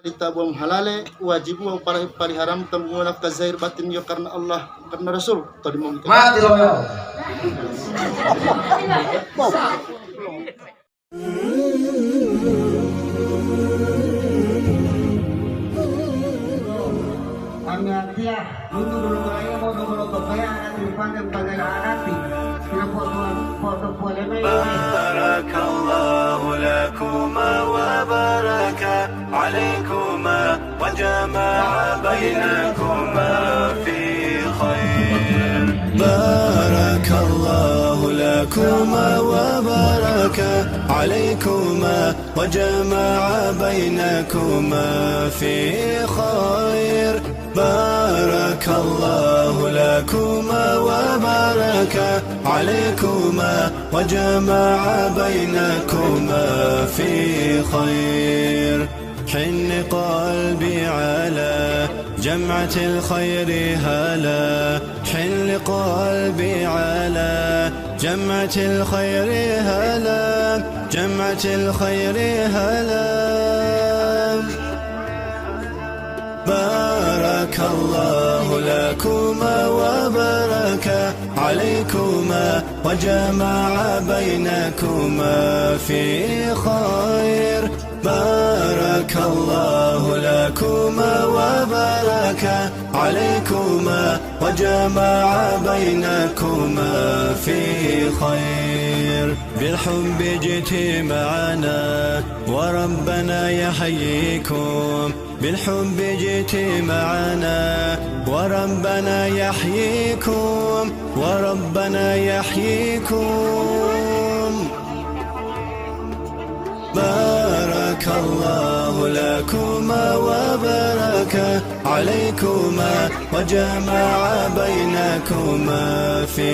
Itabu halale wajibu wa pariharam temu nafkah zahir batin ya karena Allah karena Rasul tadi mau mati lo ya. Dia untuk berupaya mau berupaya akan dipandang pada hati. بارك الله لكما وبارك عليكما وجمع بينكما في خير. بارك الله لكما وبارك عليكما وجمع بينكما في خير. بارك الله لكما وبارك عليكما وجمع بينكما في خير. حن قلبي على جمعة الخير هلا. حن قلبي على جمعة الخير هلا. جمعة الخير هلا. بارك الله لكما وبارك عليكما وجمع بينكما في خير. بارك الله لكما وبارك عليكما وجمع بينكما في خير. بالحب جئت معنا وربنا يحييكم. بالحب جئت معنا وربنا يحييكم. وربنا يحييكم. بارك الله لكما وبارك عليكما وجمع بينكما في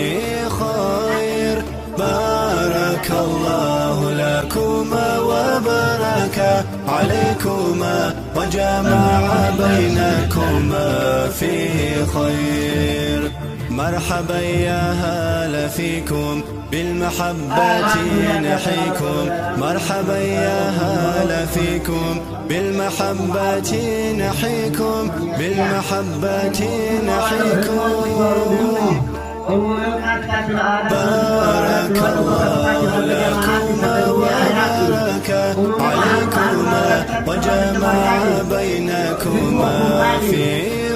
خير. بارك الله لكما وبارك عليكما وجمع بينكما في خير. مرحبا يا هلا فيكم بالمحبة نحيكم. مرحبا يا هلا فيكم بالمحبة نحيكم. بالمحبة نحيكم. بارك الله لكما وبارك عليكما وجمع بينكما في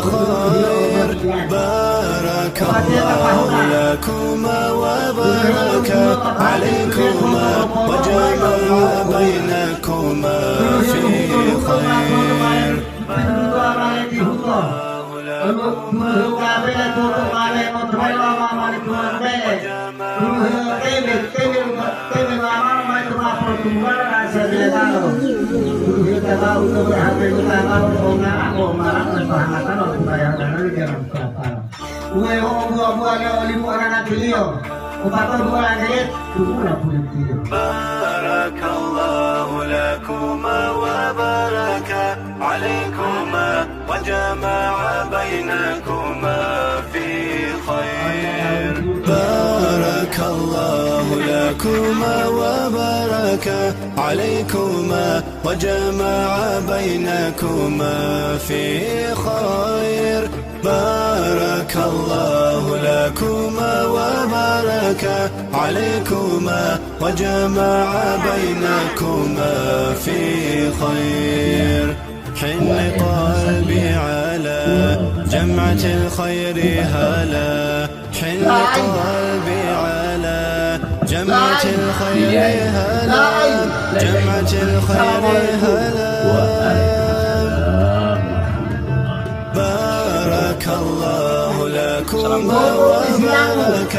خير. بارك الله لكما وبارك عليكما وجمع بينكما في خير. بارك الله لكما وبارك عليكما وجمع بينكما في خير. بارك الله لكما وبارك عليكما وجمع بينكما في خير. بارك الله لكما وبارك عليكما وجمع بينكما في خير. حن قلبي على جمعة الخير هلا. حن قلبي على جمعة الخير هلا. جمعة الخير هلا. بارك الله لكما وبارك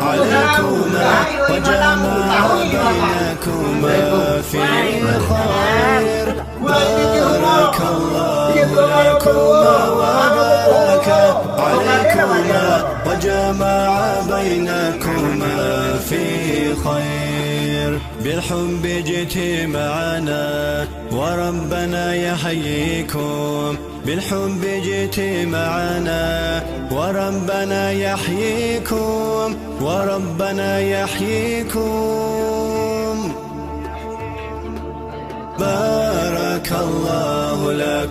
عليكما وجمع بينكما في خير. بارك الله لكما وبارك عليكما وجمع بينكما في خير. بالحب جئت معنا وربنا يحييكم. بالحب جئت معنا وربنا يحييكم. وربنا يحييكم. بارك الله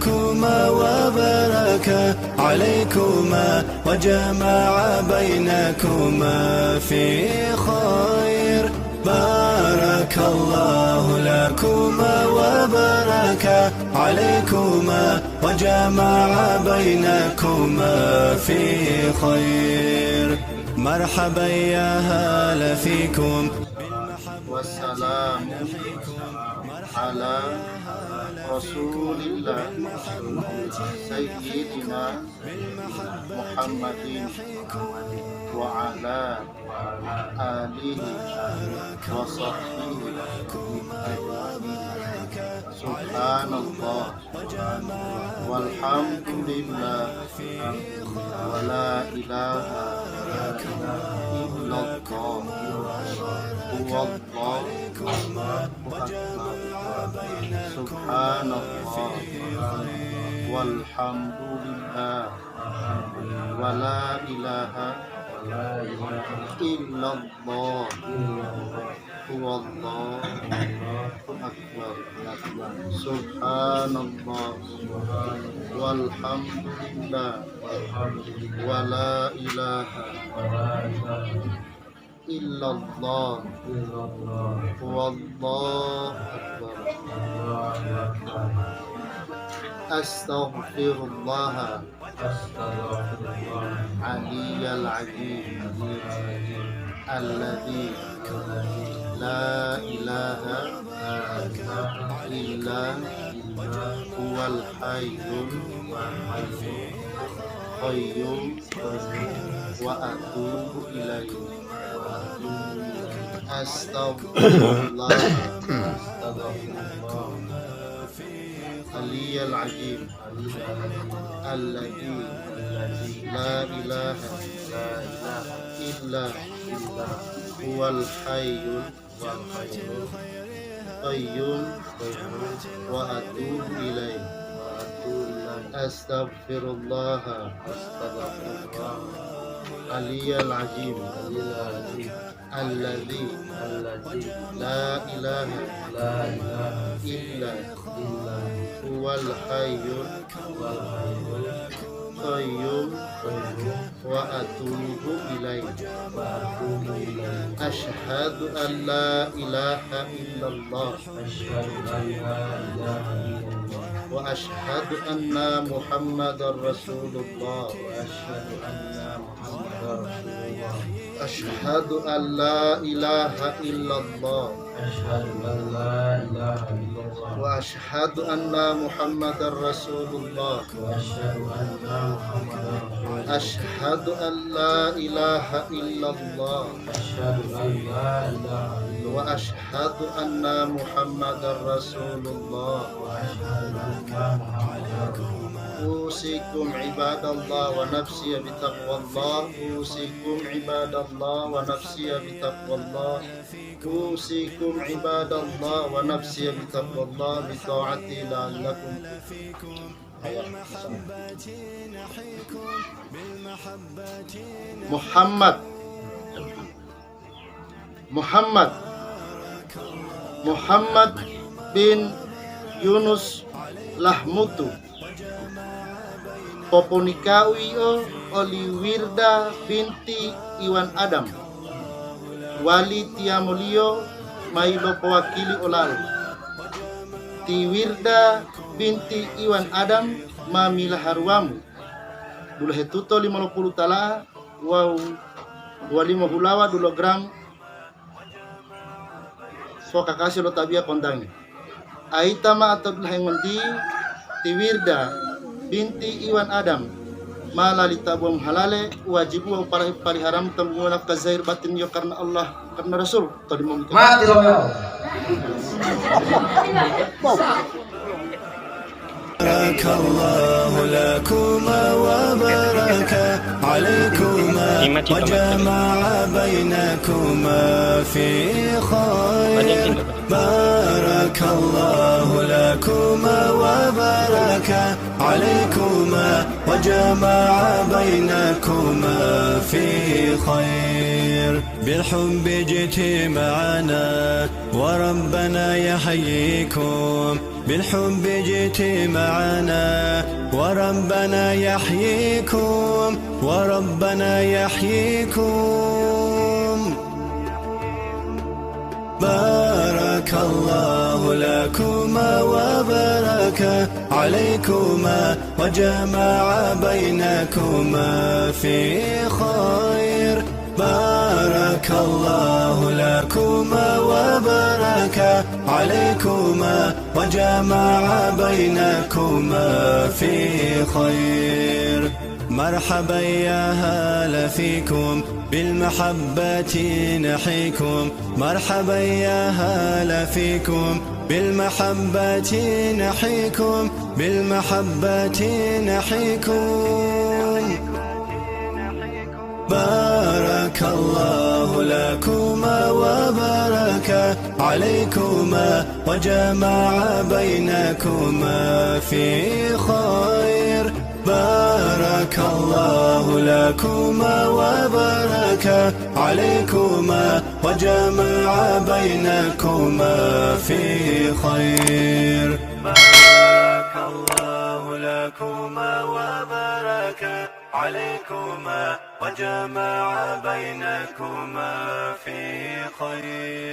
لكما وبارك عليكما وجمع بينكما في خير بارك الله لكما وبارك عليكما وجمع بينكما في خير مرحبا يا هلا فيكم والسلام على رسول الله سيدنا محمد وعلى آله وصحبه سبحان الله والحمد لله ولا إله إلا الله هو الله أكبر سبحان الله والحمد لله ولا إله إلا الله هو الله أكبر سبحان الله والحمد لله ولا إله إلا الله هو الله أكبر أستغفر الله علي العظيم الذي لا إله إلا هو الحي القيوم وأتوب إليه أستغفر الله علي العظيم الذي لا إله إلا هو الحي القيوم وأتوب إليه أستغفر الله علي العظيم الذي لا إله إلا هو الحي القيوم وأتوب إليه أشهد أن لا إله إلا الله وأشهد أن محمد رسول الله أشهد أن لا إله إلا الله وأشهد أن محمد رسول الله أشهد أن لا إله إلا الله وأشهد أن محمد رسول الله أوصيكم عباد الله ونفسي بتقوى الله أوصيكم عباد الله ونفسي بتقوى الله أوصيكم عباد الله ونفسي بتقوى الله بطاعتي لعلكم Muhammad bin Yunus Lahmutu Poponikawi Oliwirda binti Iwan Adam Wali Tiamolio Mailo pewakili Olal Tiwirda binti Iwan Adam Mamila Harwamu Dulu hetuto 50 tala Wow Walimo hulawa 2 gram So kakasih lo tabia kondangi Aitama atau laheng mandi Tiwirda binti Iwan Adam malalita buang halale wajibu wa pariharam tambungan nafkah zahir batin yo karena Allah karena Rasul tadi mau mati Romeo. بارك الله لكما وبارك عليكما وجمع بينكما في خير بارك الله لكما وبارك عليكما وجمع بينكما في خير بالحب جئت معنا وربنا يحييكم بالحب جئت معنا وربنا يحييكم وربنا يحييكم. بارك الله لكما وبارك عليكما وجمع بينكما في خير. بارك الله لكما وبارك عليكما وجمع بينكما في خير. مرحبا يا هلا فيكم بالمحبة نحيكم. مرحبا يا هلا فيكم بالمحبة نحيكم. بالمحبة نحيكم. بارك الله لكما وبارك عليكما وجمع بينكما في خير. بارك الله لكما وبارك عليكما وجمع بينكما في خير. بارك الله لكما وبارك عليكما وجمع بينكما في خير.